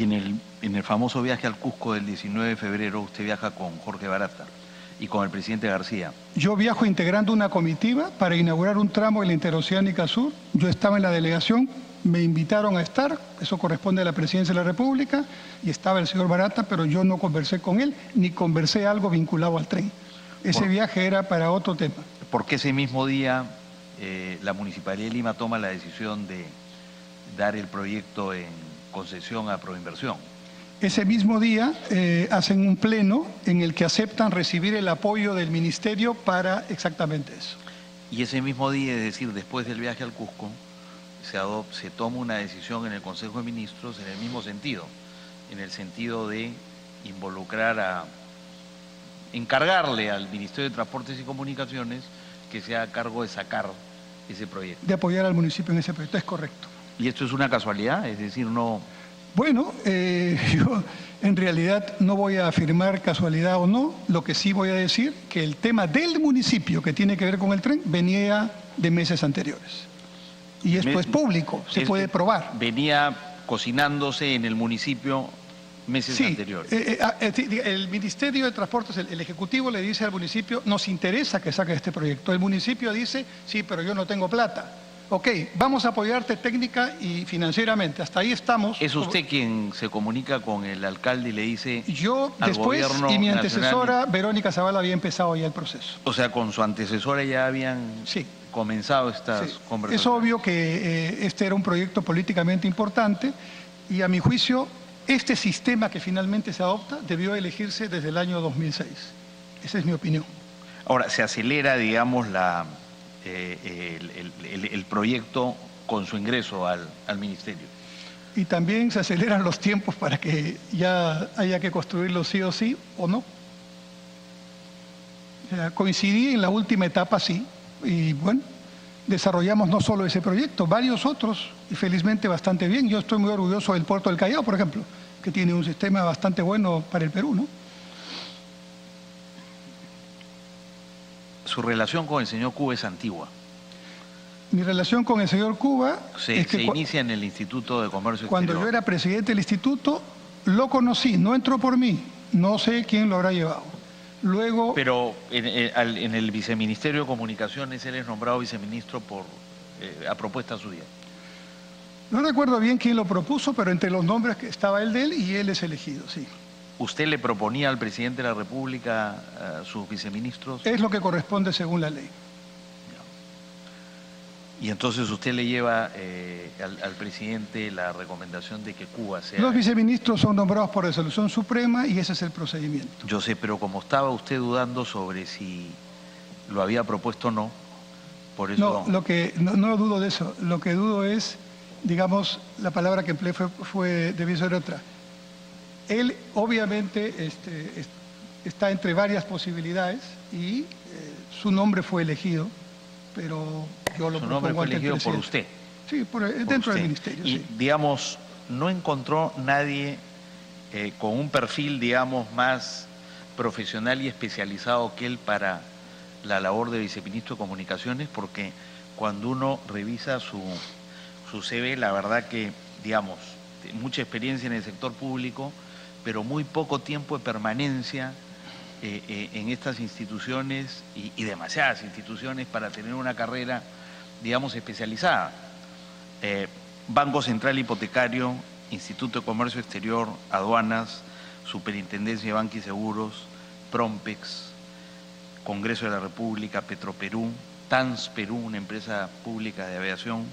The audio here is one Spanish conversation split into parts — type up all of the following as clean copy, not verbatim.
Y en el famoso viaje al Cusco del 19 de febrero, usted viaja con Jorge Barata y con el presidente García. Yo viajo integrando una comitiva para inaugurar un tramo de la Interoceánica Sur. Yo estaba en la delegación, me invitaron a estar, eso corresponde a la Presidencia de la República, y estaba el señor Barata, pero yo no conversé con él, ni conversé algo vinculado al tren. Ese viaje era para otro tema. Porque ese mismo día la Municipalidad de Lima toma la decisión de dar el proyecto en concesión a Proinversión. Ese mismo día hacen un pleno en el que aceptan recibir el apoyo del Ministerio para exactamente eso. Y ese mismo día, es decir, después del viaje al Cusco, se toma una decisión en el Consejo de Ministros en el mismo sentido, en el sentido de encargarle al Ministerio de Transportes y Comunicaciones que se haga cargo de sacar ese proyecto. De apoyar al municipio en ese proyecto, es correcto. ¿Y esto es una casualidad? Es decir, no... Bueno, yo en realidad no voy a afirmar casualidad o no, lo que sí voy a decir que el tema del municipio que tiene que ver con el tren venía de meses anteriores. Y esto es público, se puede probar. Venía cocinándose en el municipio meses anteriores. El Ministerio de Transportes, el Ejecutivo le dice al municipio, nos interesa que saque este proyecto. El municipio dice, sí, pero yo no tengo plata. Ok, vamos a apoyarte técnica y financieramente, hasta ahí estamos. ¿Es usted quien se comunica con el alcalde y le dice yo al después gobierno y mi nacional, antecesora, Verónica Zavala, había empezado ya el proceso? O sea, con su antecesora ya habían comenzado estas conversaciones. Es obvio que este era un proyecto políticamente importante y a mi juicio este sistema que finalmente se adopta debió elegirse desde el año 2006. Esa es mi opinión. Ahora, se acelera, digamos, el proyecto con su ingreso al ministerio. Y también se aceleran los tiempos para que ya haya que construirlo sí o sí, o no. O sea, coincidí en la última etapa, sí, y bueno, desarrollamos no solo ese proyecto, varios otros, y felizmente bastante bien. Yo estoy muy orgulloso del Puerto del Callao, por ejemplo, que tiene un sistema bastante bueno para el Perú, ¿no? Su relación con el señor Cuba es antigua. Mi relación con el señor Cuba se inicia en el Instituto de Comercio Cuando Exterior. yo era presidente del instituto, lo conocí, no entró por mí, no sé quién lo habrá llevado. Luego... Pero en el Viceministerio de Comunicaciones él es nombrado viceministro a propuesta suya. No recuerdo bien quién lo propuso, pero entre los nombres que estaba el de él y él es elegido, sí. ¿Usted le proponía al presidente de la República sus viceministros? Es lo que corresponde según la ley. Y entonces usted le lleva al presidente la recomendación de que Cuba sea... Los viceministros son nombrados por resolución suprema y ese es el procedimiento. Yo sé, pero como estaba usted dudando sobre si lo había propuesto o no, por eso... No, no dudo de eso. Lo que dudo es, digamos, la palabra que empleé debió ser otra. Él obviamente está entre varias posibilidades y su nombre fue elegido, pero yo lo propongo. Su nombre fue elegido por usted. Sí, dentro del ministerio. Y, digamos, no encontró nadie con un perfil, digamos, más profesional y especializado que él para la labor de viceministro de Comunicaciones, porque cuando uno revisa su CV, la verdad que, digamos, mucha experiencia en el sector público, pero muy poco tiempo de permanencia en estas instituciones y demasiadas instituciones para tener una carrera, digamos, especializada. Banco Central Hipotecario, Instituto de Comercio Exterior, Aduanas, Superintendencia de Banca y Seguros, Prompex, Congreso de la República, Petroperú, TANS Perú, una empresa pública de aviación,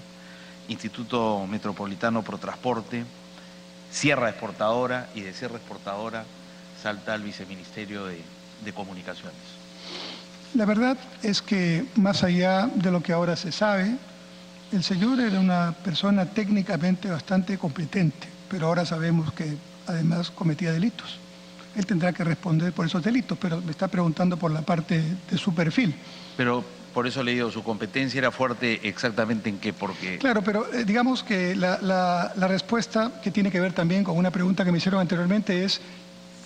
Instituto Metropolitano Protransporte, Sierra Exportadora, y de Sierra Exportadora salta al Viceministerio de Comunicaciones. La verdad es que más allá de lo que ahora se sabe, el señor era una persona técnicamente bastante competente, pero ahora sabemos que además cometía delitos. Él tendrá que responder por esos delitos, pero me está preguntando por la parte de su perfil. Pero por eso le digo, su competencia era fuerte exactamente en qué, porque... Claro, pero digamos que la respuesta que tiene que ver también con una pregunta que me hicieron anteriormente es,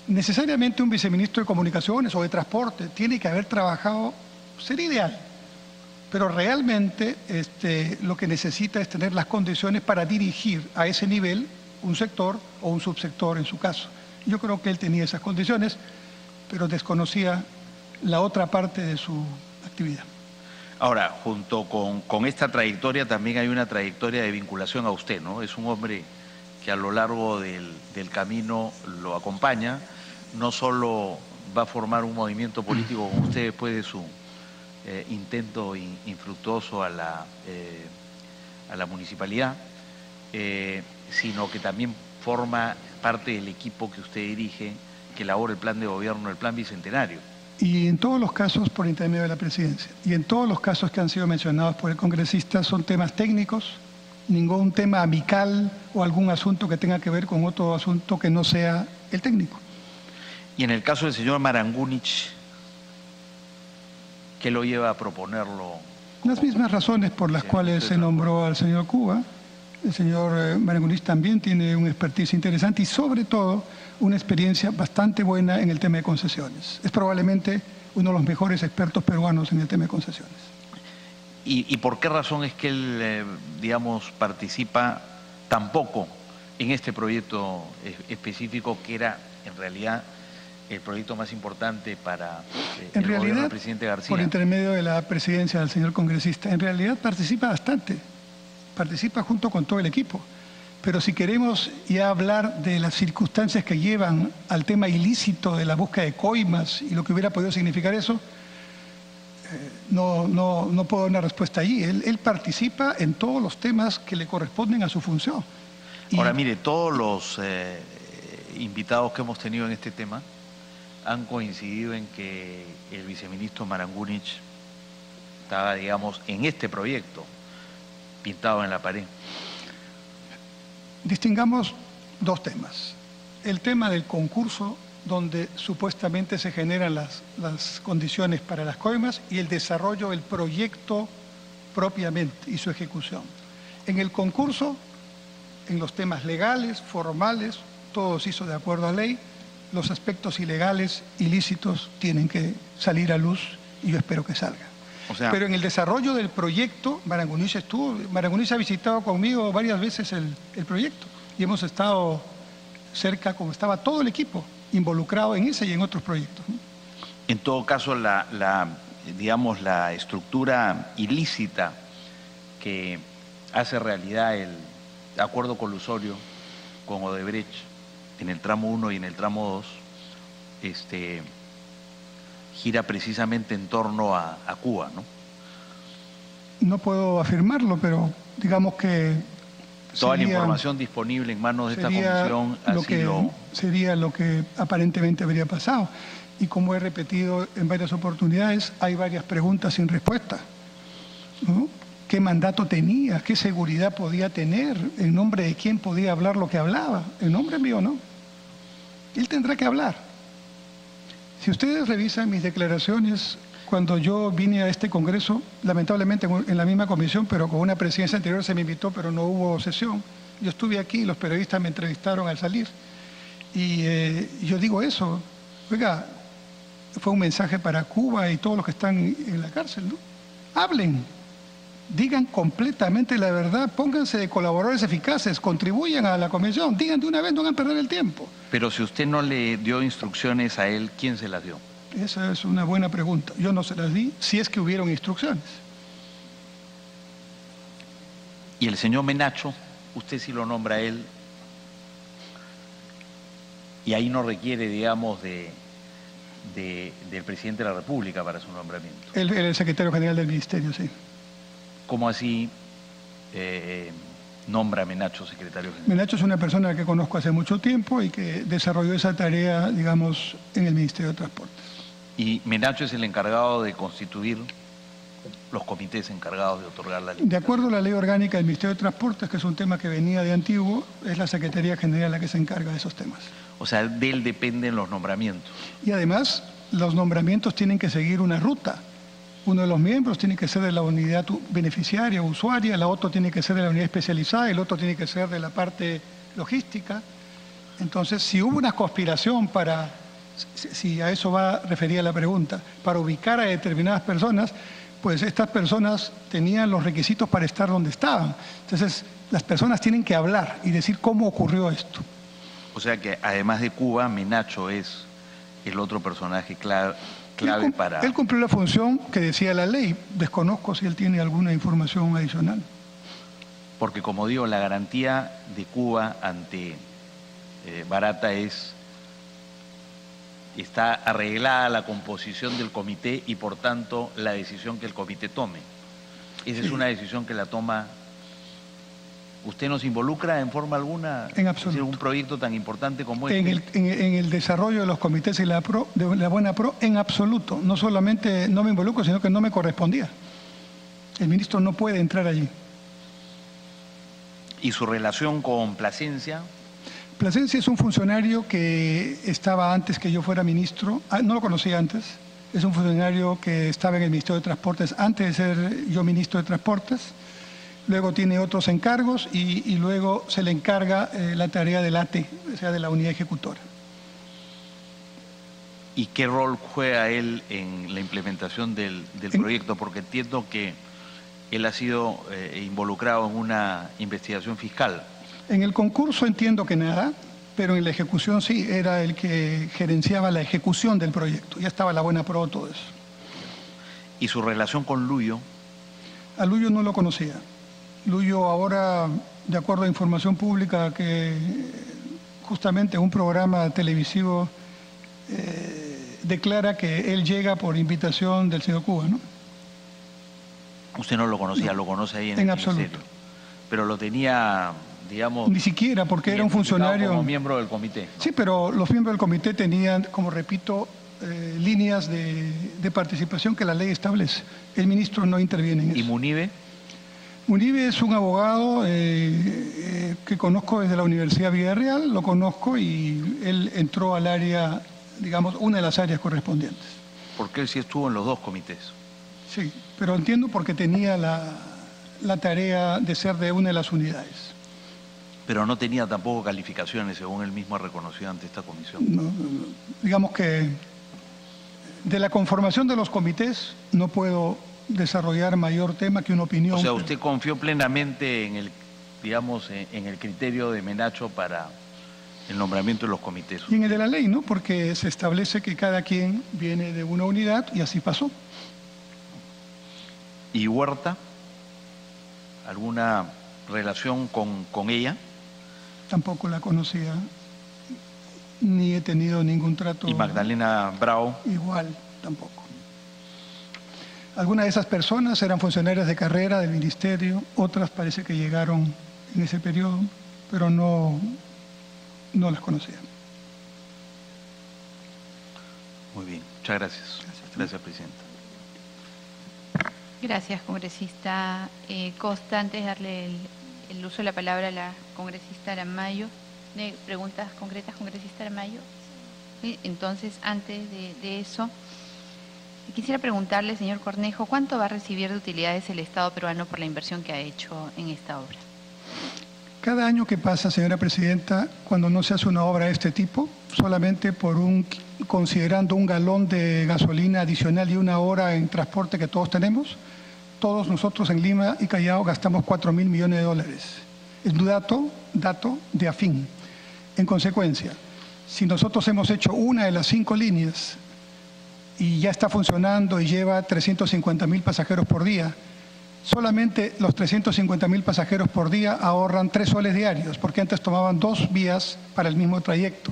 necesariamente un viceministro de Comunicaciones o de Transporte tiene que haber trabajado, sería ideal, pero realmente lo que necesita es tener las condiciones para dirigir a ese nivel un sector o un subsector en su caso. Yo creo que él tenía esas condiciones, pero desconocía la otra parte de su actividad. Ahora, junto con esta trayectoria también hay una trayectoria de vinculación a usted, ¿no? Es un hombre que a lo largo del camino lo acompaña, no solo va a formar un movimiento político con usted después de su intento infructuoso a la municipalidad, sino que también forma parte del equipo que usted dirige, que elabora el plan de gobierno, el plan bicentenario. Y en todos los casos por intermedio de la presidencia. Y en todos los casos que han sido mencionados por el congresista son temas técnicos, ningún tema amical o algún asunto que tenga que ver con otro asunto que no sea el técnico. Y en el caso del señor Marangúnich, ¿qué lo lleva a proponerlo? Las mismas razones por las cuales se nombró al señor Cuba. El señor Marangúnich también tiene un expertise interesante y sobre todo una experiencia bastante buena en el tema de concesiones. Es probablemente uno de los mejores expertos peruanos en el tema de concesiones. ¿Y por qué razón es que él, digamos, participa tan poco en este proyecto específico que era en realidad el proyecto más importante para el gobierno del presidente García? Por intermedio de la presidencia del señor congresista, en realidad participa bastante, participa junto con todo el equipo. Pero si queremos ya hablar de las circunstancias que llevan al tema ilícito de la búsqueda de coimas y lo que hubiera podido significar eso, no puedo dar una respuesta allí. Él participa en todos los temas que le corresponden a su función. Ahora, mire, todos los invitados que hemos tenido en este tema han coincidido en que el viceministro Marangúnich estaba, digamos, en este proyecto, pintado en la pared. Distingamos dos temas. El tema del concurso, donde supuestamente se generan las condiciones para las coimas, y el desarrollo del proyecto propiamente y su ejecución. En el concurso, en los temas legales, formales, todo se hizo de acuerdo a ley. Los aspectos ilegales, ilícitos, tienen que salir a luz y yo espero que salgan. O sea, pero en el desarrollo del proyecto, Marangúnich ha visitado conmigo varias veces el proyecto y hemos estado cerca, como estaba todo el equipo, involucrado en ese y en otros proyectos. En todo caso, digamos, la estructura ilícita que hace realidad el acuerdo colusorio con Odebrecht en el tramo 1 y en el tramo 2, gira precisamente en torno a Cuba, ¿no? No puedo afirmarlo, pero digamos que toda la información disponible en manos de esta comisión sería lo que aparentemente habría pasado. Y como he repetido en varias oportunidades, hay varias preguntas sin respuesta, ¿no? ¿Qué mandato tenía? ¿Qué seguridad podía tener? ¿En nombre de quién podía hablar lo que hablaba? En nombre mío no. Él tendrá que hablar. Si ustedes revisan mis declaraciones, cuando yo vine a este Congreso, lamentablemente en la misma comisión, pero con una presidencia anterior se me invitó, pero no hubo sesión. Yo estuve aquí y los periodistas me entrevistaron al salir. Y yo digo eso, oiga, fue un mensaje para Cuba y todos los que están en la cárcel, ¿no? Hablen, digan completamente la verdad, pónganse de colaboradores eficaces, contribuyan a la comisión, digan de una vez, no hagan perder el tiempo. Pero si usted no le dio instrucciones a él, ¿quién se las dio? Esa es una buena pregunta. Yo no se las di, si es que hubieron instrucciones. Y el señor Menacho, usted sí lo nombra a él, y ahí no requiere, digamos, del presidente de la República para su nombramiento. Él era el secretario general del ministerio, sí. ¿Cómo así nombra a Menacho secretario general? Menacho es una persona que conozco hace mucho tiempo y que desarrolló esa tarea, digamos, en el Ministerio de Transportes. ¿Y Menacho es el encargado de constituir los comités encargados de otorgar la licencia? De acuerdo a la ley orgánica del Ministerio de Transportes, que es un tema que venía de antiguo, es la Secretaría General la que se encarga de esos temas. O sea, de él dependen los nombramientos. Y además, los nombramientos tienen que seguir una ruta. Uno de los miembros tiene que ser de la unidad beneficiaria o usuaria, el otro tiene que ser de la unidad especializada, el otro tiene que ser de la parte logística. Entonces, si hubo una conspiración si a eso va referida la pregunta, para ubicar a determinadas personas, pues estas personas tenían los requisitos para estar donde estaban. Entonces, las personas tienen que hablar y decir cómo ocurrió esto. O sea que además de Cuba, Menacho es el otro personaje clave para... Él cumplió la función que decía la ley. Desconozco si él tiene alguna información adicional. Porque como digo, la garantía de Cuba ante Barata está arreglada la composición del comité y por tanto la decisión que el comité tome. Esa es una decisión que la toma... ¿Usted nos involucra en forma alguna en absoluto. En un proyecto tan importante como en el desarrollo de los comités y de la buena pro, en absoluto. No solamente no me involucro, sino que no me correspondía. El ministro no puede entrar allí. ¿Y su relación con Plasencia? Plasencia es un funcionario que estaba antes que yo fuera ministro. No lo conocía antes. Es un funcionario que estaba en el Ministerio de Transportes antes de ser yo ministro de Transportes. Luego tiene otros encargos y luego se le encarga la tarea del ATE, o sea, de la unidad ejecutora. ¿Y qué rol juega él en la implementación del proyecto? Porque entiendo que él ha sido involucrado en una investigación fiscal. En el concurso entiendo que nada, pero en la ejecución sí, era el que gerenciaba la ejecución del proyecto. Ya estaba la buena pro, todo eso. ¿Y su relación con Luyo? A Luyo no lo conocía. Luyo ahora, de acuerdo a información pública, que justamente un programa televisivo declara que él llega por invitación del señor Cuba, ¿no? Usted no lo conocía, no. Lo conoce ahí en el absoluto. ministerio. Pero lo tenía, digamos... Ni siquiera, porque era un funcionario... como miembro del comité, ¿no? Sí, pero los miembros del comité tenían, como repito, líneas de participación que la ley establece. El ministro no interviene en eso. ¿Y Munive? Munive es un abogado que conozco desde la Universidad Villarreal, lo conozco y él entró al área, digamos, una de las áreas correspondientes. Porque él sí estuvo en los dos comités. Sí, pero entiendo porque tenía la tarea de ser de una de las unidades. Pero no tenía tampoco calificaciones, según él mismo ha reconocido ante esta comisión. No, digamos que de la conformación de los comités no puedo desarrollar mayor tema que una opinión. O sea, usted confió plenamente en el, digamos, en el criterio de Menacho para el nombramiento de los comités. Y en el de la ley, ¿no? Porque se establece que cada quien viene de una unidad y así pasó. ¿Y Huerta? ¿Alguna relación con ella? Tampoco la conocía, ni he tenido ningún trato. ¿Y Magdalena Bravo? Igual, tampoco. Algunas de esas personas eran funcionarias de carrera del ministerio, otras parece que llegaron en ese periodo, pero no las conocía. Muy bien, muchas gracias. Gracias, Presidenta. Gracias, congresista Costa. Antes de darle el uso de la palabra a la congresista Aramayo, ¿de preguntas concretas, congresista Aramayo? ¿Sí? Entonces, antes de eso, quisiera preguntarle, señor Cornejo, ¿cuánto va a recibir de utilidades el Estado peruano por la inversión que ha hecho en esta obra? Cada año que pasa, señora Presidenta, cuando no se hace una obra de este tipo, solamente considerando un galón de gasolina adicional y una hora en transporte que todos tenemos, todos nosotros en Lima y Callao gastamos 4.000 millones de dólares. Es un dato de AFIN. En consecuencia, si nosotros hemos hecho una de las 5 líneas y ya está funcionando y lleva 350.000 pasajeros por día, solamente los 350.000 pasajeros por día ahorran 3 soles diarios, porque antes tomaban 2 vías para el mismo trayecto.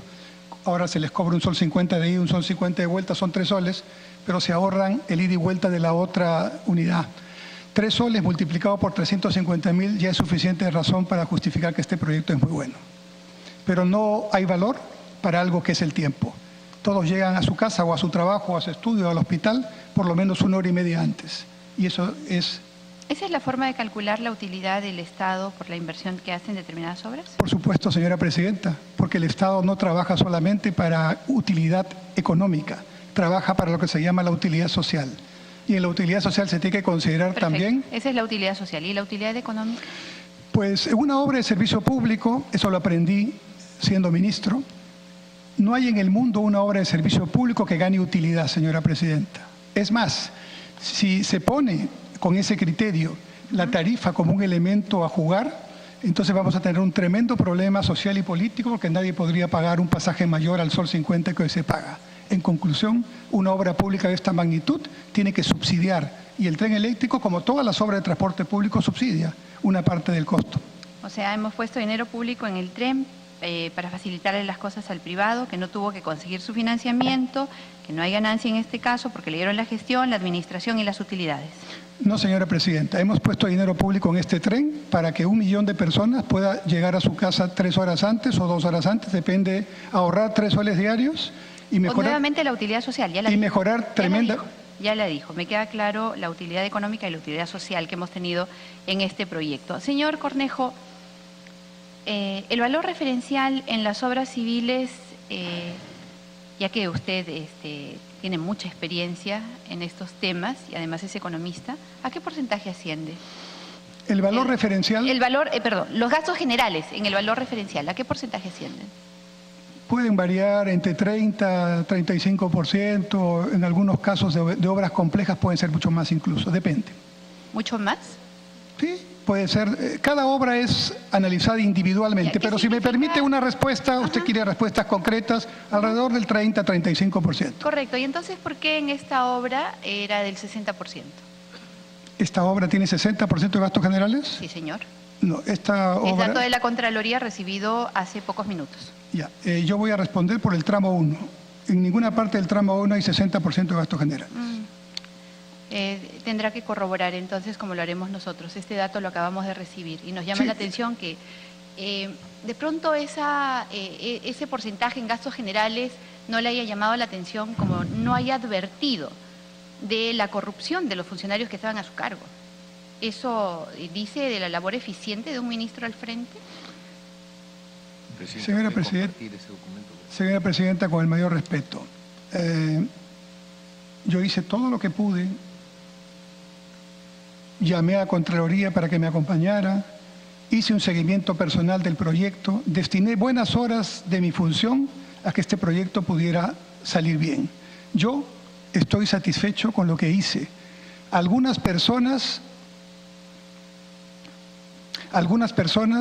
Ahora se les cobra 1,50 sol de ida y 1,50 sol de vuelta, son 3 soles, pero se ahorran el ida y vuelta de la otra unidad. 3 soles multiplicado por 350.000 ya es suficiente razón para justificar que este proyecto es muy bueno. Pero no hay valor para algo que es el tiempo. Todos llegan a su casa o a su trabajo, o a su estudio, o al hospital, por lo menos 1 hora y media antes. Y eso es... ¿Esa es la forma de calcular la utilidad del Estado por la inversión que hace en determinadas obras? Por supuesto, señora Presidenta, porque el Estado no trabaja solamente para utilidad económica, trabaja para lo que se llama la utilidad social. Y en la utilidad social se tiene que considerar también... Esa es la utilidad social. ¿Y la utilidad económica? Pues en una obra de servicio público, eso lo aprendí siendo ministro, no hay en el mundo una obra de servicio público que gane utilidad, señora Presidenta. Es más, Si se pone con ese criterio la tarifa como un elemento a jugar, entonces vamos a tener un tremendo problema social y político porque nadie podría pagar un pasaje mayor al Sol 50 que hoy se paga. En conclusión, una obra pública de esta magnitud tiene que subsidiar, y el tren eléctrico, como todas las obras de transporte público, subsidia una parte del costo. O sea, hemos puesto dinero público en el tren para facilitarle las cosas al privado, que no tuvo que conseguir su financiamiento, que no hay ganancia en este caso porque le dieron la gestión, la administración y las utilidades. No, señora presidenta, hemos puesto dinero público en este tren para que 1 millón de personas pueda llegar a su casa 3 horas antes o 2 horas antes, depende, ahorrar 3 soles diarios y mejorar. Nuevamente la utilidad social, ya la y dijo, mejorar tremenda. Ya la dijo, me queda claro la utilidad económica y la utilidad social que hemos tenido en este proyecto. Señor Cornejo, el valor referencial en las obras civiles, ya que usted tiene mucha experiencia en estos temas y además es economista, ¿a qué porcentaje asciende? El valor referencial. Los gastos generales en el valor referencial, ¿a qué porcentaje ascienden? Pueden variar entre 30, 35%, en algunos casos de obras complejas pueden ser mucho más incluso, depende. ¿Mucho más? Sí, puede ser. Cada obra es analizada individualmente, pero si me permite una respuesta, usted quiere respuestas concretas, alrededor del 30-35%. Correcto, y entonces, ¿por qué en esta obra era del 60%? ¿Esta obra tiene 60% de gastos generales? Sí, señor. No, esta obra... El dato de la Contraloría recibido hace pocos minutos. Ya, yo voy a responder por el tramo 1. En ninguna parte del tramo 1 hay 60% de gastos generales. Tendrá que corroborar entonces, como lo haremos nosotros. Este dato lo acabamos de recibir y nos llama la atención que de pronto ese porcentaje en gastos generales no le haya llamado la atención, como no haya advertido de la corrupción de los funcionarios que estaban a su cargo. ¿Eso dice de la labor eficiente de un ministro al frente? Señora Presidenta, con el mayor respeto, yo hice todo lo que pude, llamé a Contraloría para que me acompañara, hice un seguimiento personal del proyecto, destiné buenas horas de mi función a que este proyecto pudiera salir bien. Yo estoy satisfecho con lo que hice. Algunas personas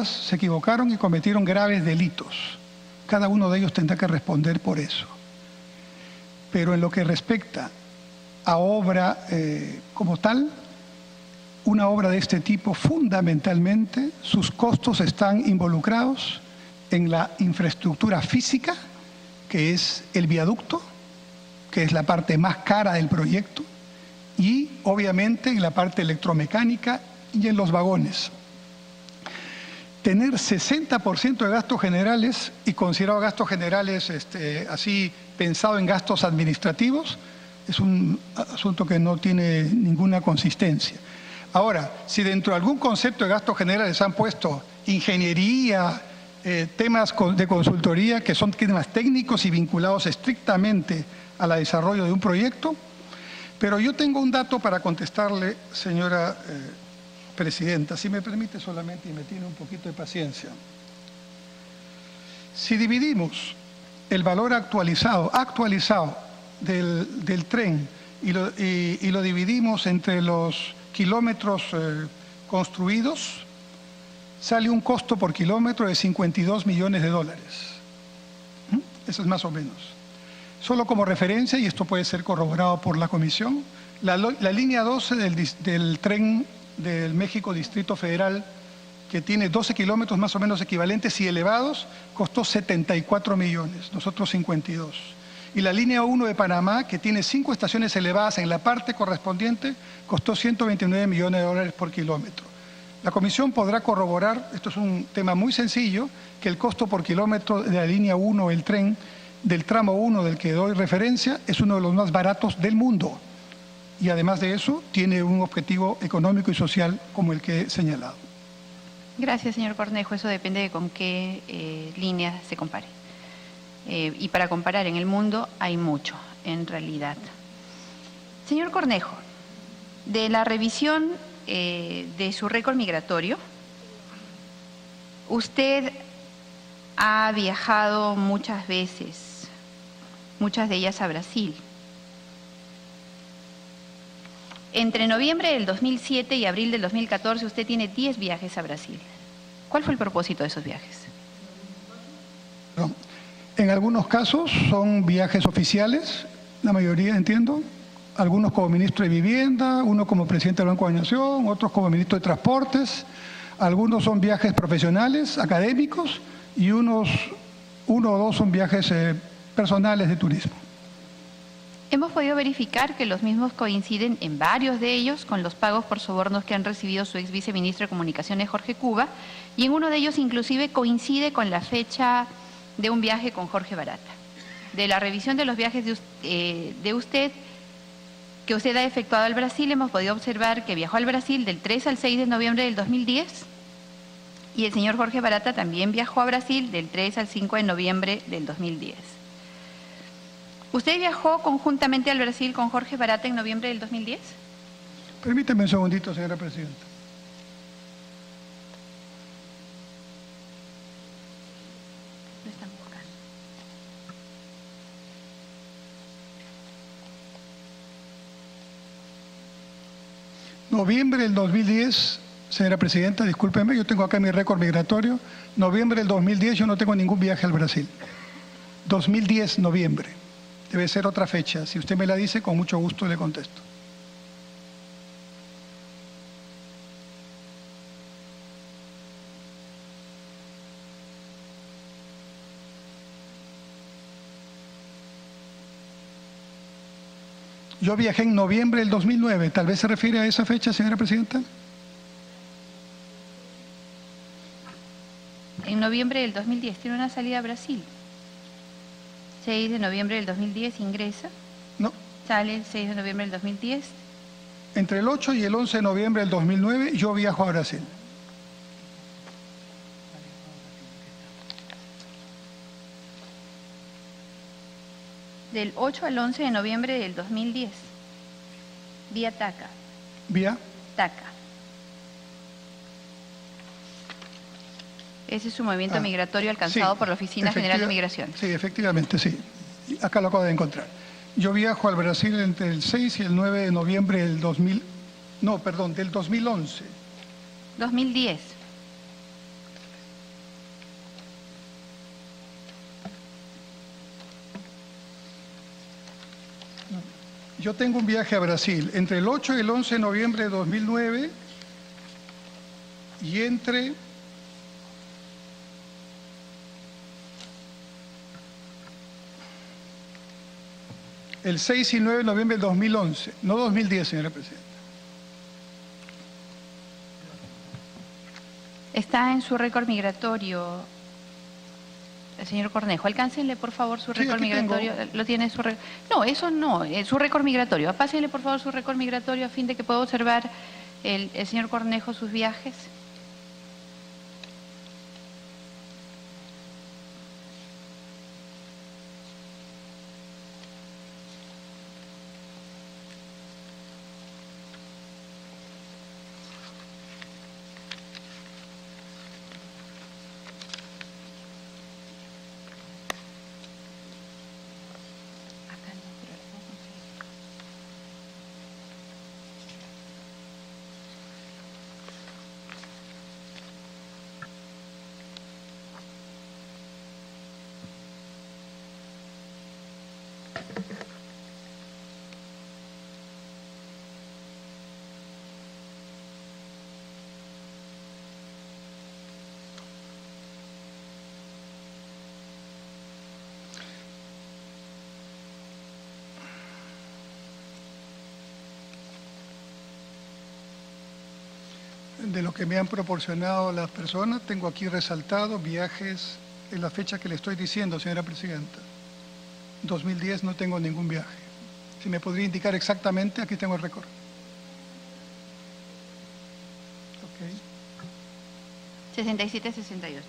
se equivocaron y cometieron graves delitos. Cada uno de ellos tendrá que responder por eso. Pero en lo que respecta a obra como tal, una obra de este tipo, fundamentalmente, sus costos están involucrados en la infraestructura física, que es el viaducto, que es la parte más cara del proyecto, y obviamente en la parte electromecánica y en los vagones. Tener 60% de gastos generales, y considerado gastos generales así pensado en gastos administrativos, es un asunto que no tiene ninguna consistencia. Ahora, si dentro de algún concepto de gastos generales han puesto ingeniería, temas de consultoría, que son temas técnicos y vinculados estrictamente al desarrollo de un proyecto, pero yo tengo un dato para contestarle, señora Presidenta, si me permite solamente y me tiene un poquito de paciencia. Si dividimos el valor actualizado del tren y lo dividimos entre los kilómetros construidos, sale un costo por kilómetro de $52 millones. Eso es más o menos. Solo como referencia, y esto puede ser corroborado por la Comisión, la línea 12 del tren del México Distrito Federal, que tiene 12 kilómetros más o menos equivalentes y elevados, costó 74 millones, nosotros 52. Y la línea 1 de Panamá, que tiene 5 estaciones elevadas en la parte correspondiente, costó 129 millones de dólares por kilómetro. La Comisión podrá corroborar, esto es un tema muy sencillo, que el costo por kilómetro de la línea 1 del tren, del tramo 1 del que doy referencia, es uno de los más baratos del mundo. Y además de eso, tiene un objetivo económico y social como el que he señalado. Gracias, señor Cornejo. Eso depende de con qué línea se compare. Y para comparar en el mundo hay mucho, en realidad. Señor Cornejo, de la revisión de su récord migratorio, usted ha viajado muchas veces, muchas de ellas a Brasil. Entre noviembre del 2007 y abril del 2014 usted tiene 10 viajes a Brasil. ¿Cuál fue el propósito de esos viajes? No. En algunos casos son viajes oficiales, la mayoría entiendo, algunos como ministro de Vivienda, uno como presidente del Banco de la Nación, otros como ministro de Transportes, algunos son viajes profesionales, académicos, y uno o dos son viajes personales de turismo. Hemos podido verificar que los mismos coinciden en varios de ellos con los pagos por sobornos que han recibido su ex viceministro de Comunicaciones, Jorge Cuba, y en uno de ellos inclusive coincide con la fecha de un viaje con Jorge Barata. De la revisión de los viajes que usted ha efectuado al Brasil, hemos podido observar que viajó al Brasil del 3 al 6 de noviembre del 2010 y el señor Jorge Barata también viajó a Brasil del 3 al 5 de noviembre del 2010. ¿Usted viajó conjuntamente al Brasil con Jorge Barata en noviembre del 2010? Permítame un segundito, señora presidenta. Lo están buscando. Noviembre del 2010, señora presidenta, discúlpeme, yo tengo acá mi récord migratorio. Noviembre del 2010 yo no tengo ningún viaje al Brasil. 2010, noviembre. Debe ser otra fecha. Si usted me la dice, con mucho gusto le contesto. Yo viajé en noviembre del 2009. ¿Tal vez se refiere a esa fecha, señora presidenta? En noviembre del 2010 tiene una salida a Brasil. 6 de noviembre del 2010 ingresa. No. Sale el 6 de noviembre del 2010. Entre el 8 y el 11 de noviembre del 2009 yo viajo a Brasil. Del 8 al 11 de noviembre del 2010. Vía TACA. ¿Vía? TACA. Ese es su movimiento migratorio alcanzado sí, por la Oficina General de Migración. Sí, efectivamente, sí. Acá lo acabo de encontrar. Yo viajo al Brasil entre el 6 y el 9 de noviembre del 2011. 2010. Yo tengo un viaje a Brasil entre el 8 y el 11 de noviembre de 2009 y entre el 6 y 9 de noviembre del 2011, no 2010, señora presidenta. Está en su récord migratorio, el señor Cornejo. Alcáncenle, por favor, su récord migratorio. Tengo. ¿Lo tiene su récord? No, eso no, su récord migratorio. Pásenle, por favor, su récord migratorio a fin de que pueda observar el señor Cornejo sus viajes. De lo que me han proporcionado las personas, tengo aquí resaltado viajes en la fecha que le estoy diciendo, señora presidenta. 2010 no tengo ningún viaje. Si me podría indicar exactamente, aquí tengo el récord. Okay. 67-68.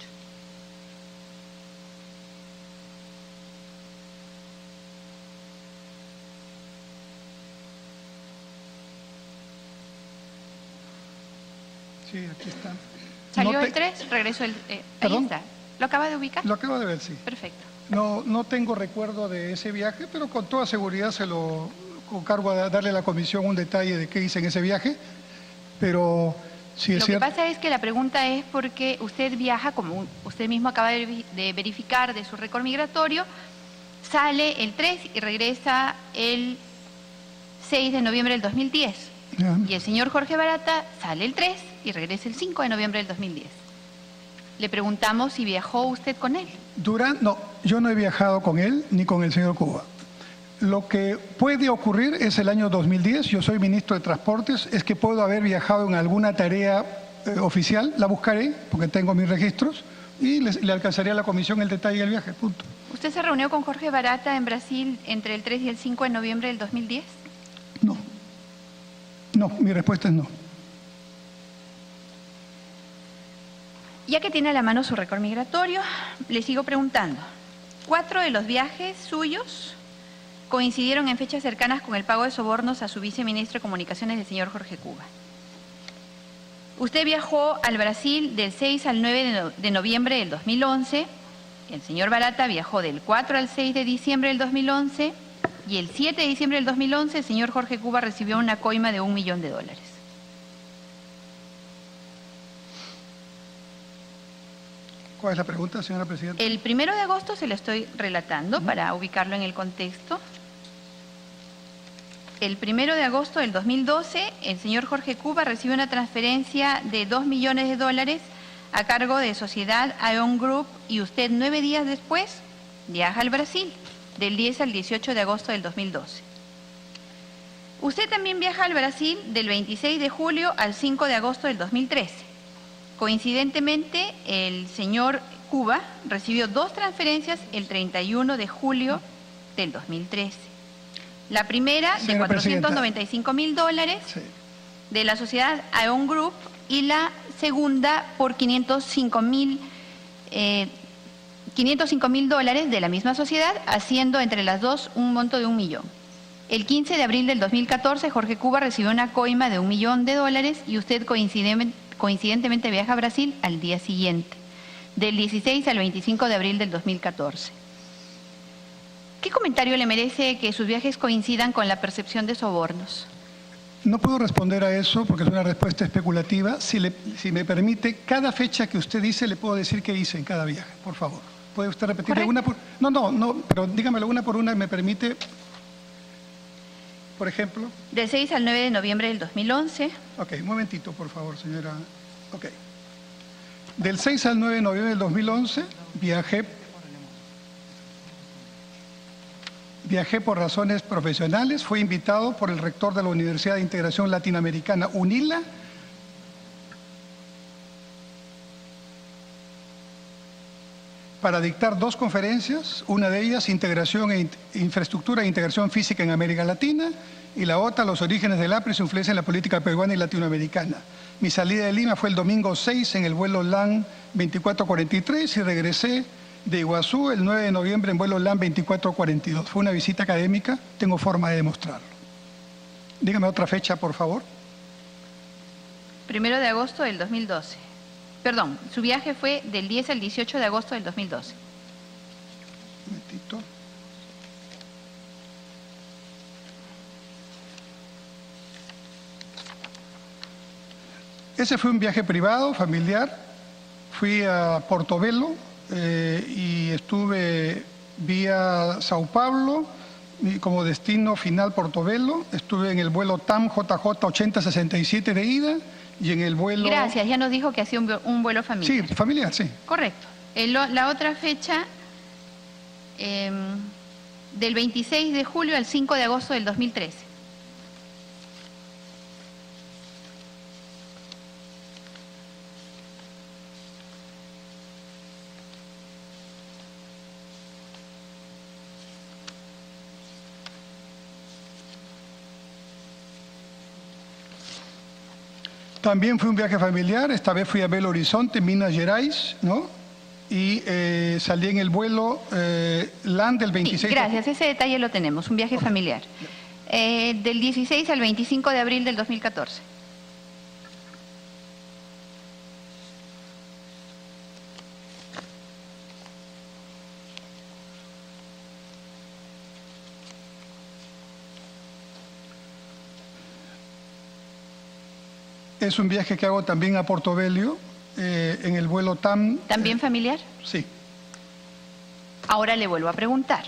Sí, aquí está. ¿Salió el 3? Regresó el... ahí está. ¿Lo acaba de ubicar? Lo acabo de ver, sí. Perfecto. No tengo recuerdo de ese viaje, pero con toda seguridad se lo con cargo a darle a la comisión un detalle de qué hice en ese viaje, pero sí es Lo que cierto. pasa es que la pregunta es porque usted viaja, como usted mismo acaba de verificar de su récord migratorio, sale el 3 y regresa el 6 de noviembre del 2010. Ya. Y el señor Jorge Barata sale el 3 y regresa el 5 de noviembre del 2010. Le preguntamos si viajó usted con él. No, yo no he viajado con él ni con el señor Cuba. Lo que puede ocurrir es el año 2010, yo soy ministro de Transportes, es que puedo haber viajado en alguna tarea oficial, la buscaré porque tengo mis registros y le alcanzaría a la comisión el detalle del viaje, punto. ¿Usted se reunió con Jorge Barata en Brasil entre el 3 y el 5 de noviembre del 2010? No. No, mi respuesta es no. Ya que tiene a la mano su récord migratorio, le sigo preguntando. 4 de los viajes suyos coincidieron en fechas cercanas con el pago de sobornos a su viceministro de Comunicaciones, el señor Jorge Cuba. Usted viajó al Brasil del 6 al 9 de noviembre del 2011, el señor Barata viajó del 4 al 6 de diciembre del 2011 y el 7 de diciembre del 2011 el señor Jorge Cuba recibió una coima de $1 millón. ¿Cuál es la pregunta, señora presidenta? El 1 de agosto se lo estoy relatando para ubicarlo en el contexto. El 1 de agosto del 2012, el señor Jorge Cuba recibe una transferencia de $2 millones a cargo de Sociedad Aeon Group y usted 9 días después viaja al Brasil, del 10 al 18 de agosto del 2012. Usted también viaja al Brasil del 26 de julio al 5 de agosto del 2013. Coincidentemente, el señor Cuba recibió 2 transferencias el 31 de julio del 2013. La primera de Señora $495.000 Sí. de la sociedad Aeon Group y la segunda por $505.000 de la misma sociedad, haciendo entre las dos un monto de $1 millón. El 15 de abril del 2014, Jorge Cuba recibió una coima de $1 millón y usted coincidentemente viaja a Brasil al día siguiente, del 16 al 25 de abril del 2014. ¿Qué comentario le merece que sus viajes coincidan con la percepción de sobornos? No puedo responder a eso porque es una respuesta especulativa. Si me permite, cada fecha que usted dice le puedo decir qué hice en cada viaje, por favor. ¿Puede usted repetirle una por...? No, pero dígamelo una por una, me permite. Por ejemplo. Del 6 al 9 de noviembre del 2011. Ok, un momentito, por favor, señora. Ok. Del 6 al 9 de noviembre del 2011 viajé por razones profesionales, fui invitado por el rector de la Universidad de Integración Latinoamericana, UNILA, para dictar 2 conferencias, una de ellas Infraestructura e Integración Física en América Latina, y la otra, Los orígenes del APRE y su influencia en la política peruana y latinoamericana. Mi salida de Lima fue el domingo 6 en el vuelo LAN 2443 y regresé de Iguazú el 9 de noviembre en vuelo LAN 2442. Fue una visita académica, tengo forma de demostrarlo. Dígame otra fecha, por favor. 1 de agosto del 2012. Perdón, su viaje fue del 10 al 18 de agosto del 2012. Un momentito. Ese fue un viaje privado, familiar. Fui a Portobelo y estuve vía Sao Paulo y como destino final Portobelo. Estuve en el vuelo TAM JJ 8067 de ida y en el vuelo... Gracias, ya nos dijo que hacía un vuelo familiar. Sí, familiar, sí. Correcto. La otra fecha, del 26 de julio al 5 de agosto del 2013. También fue un viaje familiar, esta vez fui a Belo Horizonte, Minas Gerais, ¿no? Y salí en el vuelo LAN del 26... Sí, gracias, ese detalle lo tenemos, un viaje familiar. Del 16 al 25 de abril del 2014. Es un viaje que hago también a Portobelo, en el vuelo TAM. ¿También familiar? Sí. Ahora le vuelvo a preguntar.